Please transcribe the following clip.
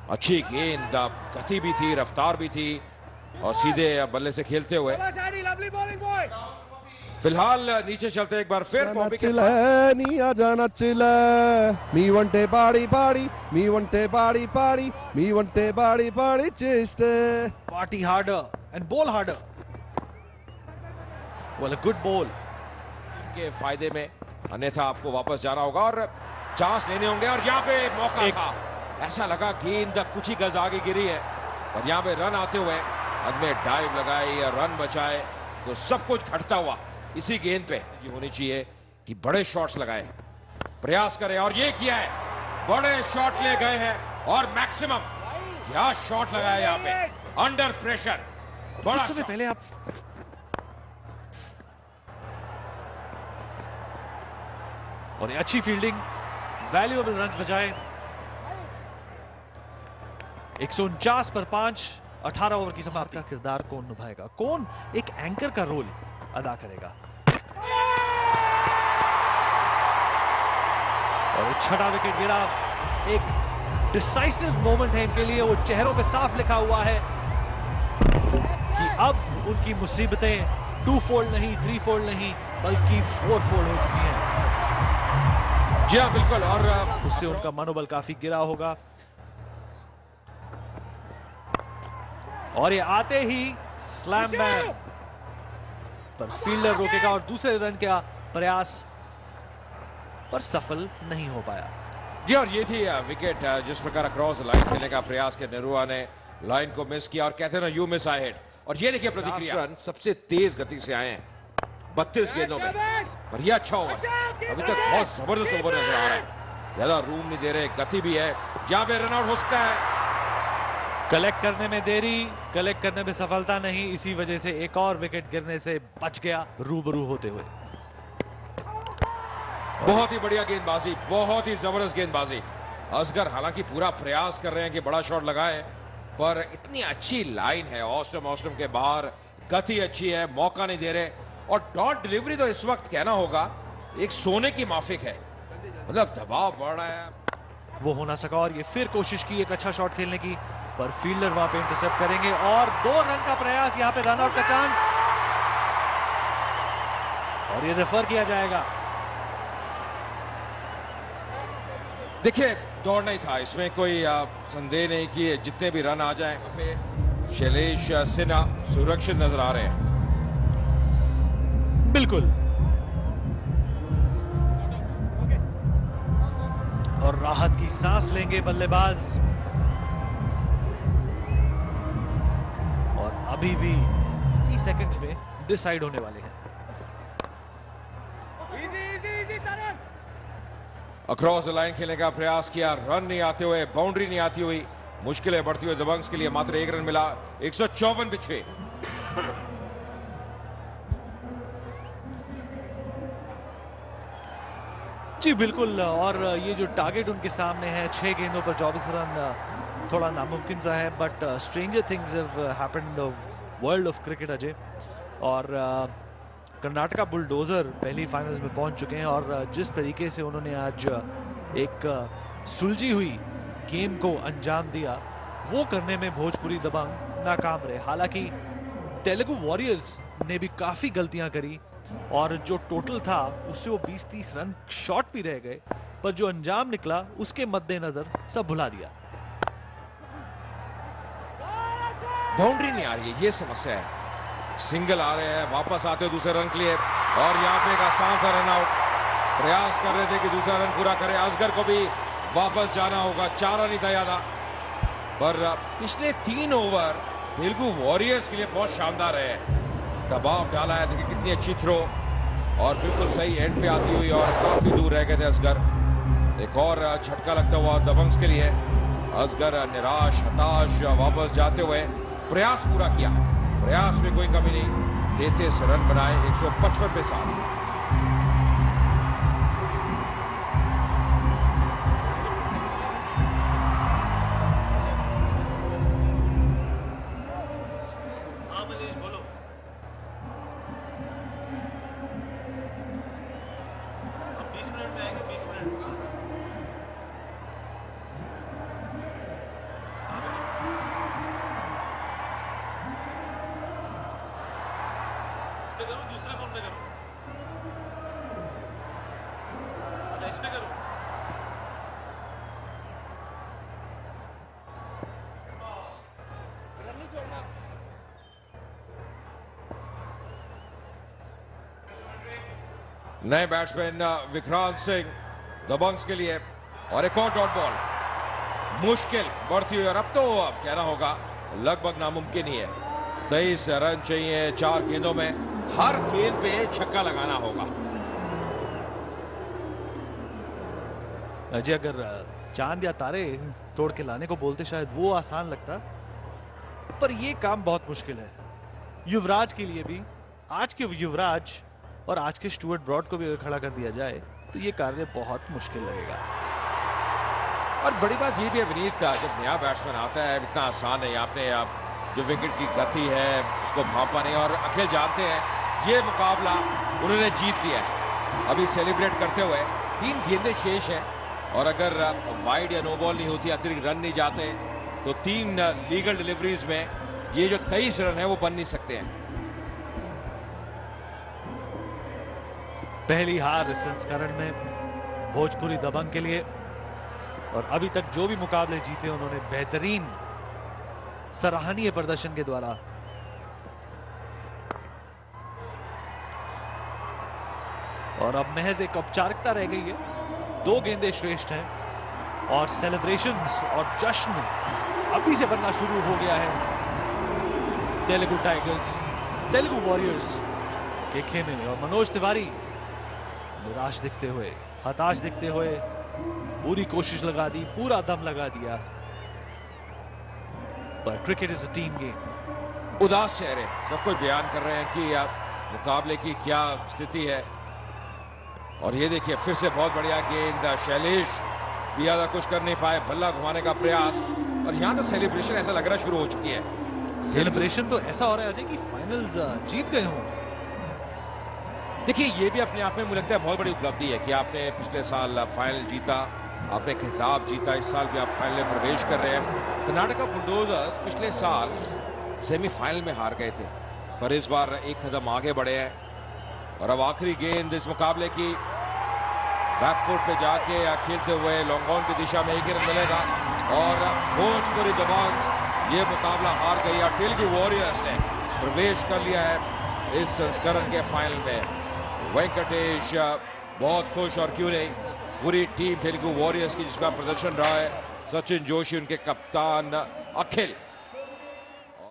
अच्छी गेंद, गति भी थी, रफ्तार भी थी और सीधे बल्ले से खेलते हुए फिलहाल नीचे चलते एक बार फिर నీ నచ్చలే మీ వంటే బాడి బాడి మీ వంటే బాడి బాడి మీ వంటే బాడి బాడి చేస్తే party harder and bowl harder. Well, a good bowl. के फायदे में, अन्यथा आपको वापस जाना होगा और चांस लेने होंगे और यहाँ पे मौका था। ऐसा लगा गेंद कुछ ही गज आगे गिरी है और यहाँ पे रन आते हुए में डाइव लगाई या रन बचाए तो सब कुछ घटता हुआ इसी गेंद पे ये होनी चाहिए कि बड़े शॉट्स लगाए, प्रयास करें और ये किया है, बड़े शॉट ले गए हैं और मैक्सिमम क्या शॉट लगाया यहाँ पे अंडर प्रेशर। बड़ा समय पहले आप और ये अच्छी फील्डिंग, वैल्यूएबल रन बचाए। 149 पर 5, 18 ओवर की समाप्ति। का किरदार कौन निभाएगा, कौन एक एंकर का रोल अदा करेगा। और छठा विकेट गिरा। एक डिसाइसिव मोमेंट है इनके लिए, वो चेहरों पे साफ लिखा हुआ है कि अब उनकी मुसीबतें 2 फोल्ड नहीं, 3 फोल्ड नहीं, बल्कि 4 फोल्ड हो चुकी हैं। जी हाँ बिल्कुल, और उससे उनका मनोबल काफी गिरा होगा। और ये आते ही स्लैम बैन पर फील्डर रोकेगा और दूसरे रन का प्रयास पर सफल नहीं हो पाया। जी और ये थी विकेट जिस प्रकार क्रॉस लाइन खेलने का प्रयास के निरुआ ने लाइन को मिस किया और कहते हैं ना यू मिस आई हिट। और ये देखिए प्रतिक्रिया, रन सबसे तेज गति से आए हैं 32 गेंदों में, पर ये अच्छा ओवर, अभी तक बहुत जबरदस्त ओवर नजर आ रहा है, ज्यादा रूम नहीं दे रहे, गति भी है, जहां पे रन आउट हो सकता है। कलेक्ट करने में देरी, कलेक्ट करने में सफलता नहीं, इसी वजह से एक और विकेट गिरने से बच गया रूबरू होते हुए। बहुत ही बढ़िया गेंदबाजी, बहुत ही जबरदस्त गेंदबाजी। असगर हालांकि पूरा प्रयास कर रहे हैं कि बड़ा शॉट लगाए, पर इतनी अच्छी लाइन है ऑस्टम के बाहर, गति अच्छी है, मौका नहीं दे रहे और डॉट डिलीवरी तो इस वक्त कहना होगा एक सोने की माफिक है, मतलब दबाव बढ़ रहा है। वो हो ना सका और ये फिर कोशिश की एक अच्छा शॉट खेलने की, पर फील्डर वहां पे इंटरसेप्ट करेंगे और 2 रन का प्रयास, यहां पे रन आउट का चांस और ये रेफर किया जाएगा। देखिए दौड़ना ही था, इसमें कोई संदेह नहीं कि जितने भी रन आ जाएं, शैलेश सिन्हा सुरक्षित नजर आ रहे हैं। बिल्कुल, और राहत की सांस लेंगे बल्लेबाज और अभी भी 30 सेकंड्स में डिसाइड होने वाले हैं। अक्रॉस द लाइन खेलने का प्रयास किया, रन नहीं आते हुए, बाउंड्री नहीं आती हुई, मुश्किलें बढ़ती हुई दबंग्स के लिए मात्र 1 रन मिला। 154 पे 6। जी बिल्कुल, और ये जो टारगेट उनके सामने है 6 गेंदों पर 24 रन, थोड़ा नामुमकिन सा है, but stranger things have happened in the world of cricket Ajay. और कर्नाटका बुलडोजर पहली फाइनल्स में पहुंच चुके हैं और जिस तरीके से उन्होंने आज एक सुलझी हुई गेम को अंजाम दिया, वो करने में भोजपुरी दबंग नाकाम रहे। हालांकि तेलुगु वॉरियर्स ने भी काफी गलतियां करी और जो टोटल था उससे वो 20-30 रन शॉट भी रह गए, पर जो अंजाम निकला उसके मद्देनजर सब भुला दिया। बाउंड्री नहीं आ रही है, ये समस्या है। सिंगल आ रहे हैं, वापस आते हो दूसरे रन के लिए और यहाँ पे एक आसान सा रन आउट, प्रयास कर रहे थे कि दूसरा रन पूरा करें। असगर को भी वापस जाना होगा, 4 रन ही था ज्यादा, पर पिछले 3 ओवर तेलुगु वॉरियर्स के लिए बहुत शानदार है, दबाव डाला है। देखिए कितनी अच्छी थ्रो और बिल्कुल सही एंड पे आती हुई और काफी दूर रह गए थे असगर। एक और झटका लगता हुआ दबंग्स के लिए, असगर निराश हताश वापस जाते हुए प्रयास पूरा किया, प्रयास में कोई कमी नहीं, देते से रन बनाए 155 पे 7। करूं, दूसरे फोन पे करूं? अच्छा, इस पे करूं? नए बैट्समैन विक्रांत सिंह दबंग्स के लिए, और एक और डॉट बॉल मुश्किल बढ़ती हुई, और अब तो कहना होगा लगभग नामुमकिन ही है। 23 रन चाहिए 4 गेंदों में, हर गेंद पे छक्का लगाना होगा। अजय, अगर चांद या तारे तोड़ के लाने को बोलते शायद वो आसान लगता, पर ये काम बहुत मुश्किल है युवराज के लिए भी। आज के युवराज और आज के स्टुअर्ट ब्रॉड को भी अगर खड़ा कर दिया जाए तो ये कार्य बहुत मुश्किल लगेगा। और बड़ी बात ये भी है विनीत, जब नया बैट्समैन आता है इतना आसान है, आपने आप जो विकेट की गति है उसको भांपा नहीं, और अखिल जानते हैं ये मुकाबला उन्होंने जीत लिया है। अभी सेलिब्रेट करते हुए 3 गेंदें शेष हैं, और अगर वाइड या नो बॉल नहीं होती, अतिरिक्त रन नहीं जाते, तो 3 लीगल डिलीवरीज में ये जो 23 रन है वो बन नहीं सकते हैं। पहली हार इस संस्करण में भोजपुरी दबंग के लिए, और अभी तक जो भी मुकाबले जीते उन्होंने बेहतरीन सराहनीय प्रदर्शन के द्वारा। और अब महज एक औपचारिकता रह गई है, 2 गेंदें श्रेष्ठ हैं, और सेलिब्रेशंस और जश्न अभी से बनना शुरू हो गया है तेलुगु टाइगर्स, तेलुगु वॉरियर्स के खेमे में। और मनोज तिवारी निराश दिखते हुए, हताश दिखते हुए, पूरी कोशिश लगा दी, पूरा दम लगा दिया, पर cricket is a team game. उदास चेहरे सब कुछ बयान कर रहे हैं कि मुकाबले की क्या स्थिति है। और ये देखिए फिर से बहुत बढ़िया गेंद, शैलेश भी ज्यादा कुछ कर नहीं पाए, बल्ला घुमाने का प्रयास, और यहां तो सेलिब्रेशन ऐसा लग रहा शुरू हो चुकी है। सेलिब्रेशन तो ऐसा हो रहा है अजय कि फाइनल्स जीत गए हों। देखिए ये भी अपने आप में मुझे लगता है बहुत बड़ी उपलब्धि है कि आपने पिछले साल फाइनल जीता, आपने खिताब जीता, इस साल भी आप फाइनल में प्रवेश कर रहे हैं। कर्नाटका बुलडोजर्स पिछले साल सेमीफाइनल में हार गए थे, पर इस बार एक कदम आगे बढ़े हैं। और अब आखिरी गेंद इस मुकाबले की, बैकफुट पे जाके खेलते हुए लॉन्ग ऑन की दिशा में 1 रन मिलेगा, और भोजपुरी दबंग्स ये मुकाबला हार गई, और तेलुगु वॉरियर्स ने प्रवेश कर लिया है इस संस्करण के फाइनल में। वेंकटेश बहुत खुश, और क्यों नहीं पूरी टीम तेलुगु वॉरियर्स की जिसका प्रदर्शन रहा है। सचिन जोशी उनके कप्तान, अखिल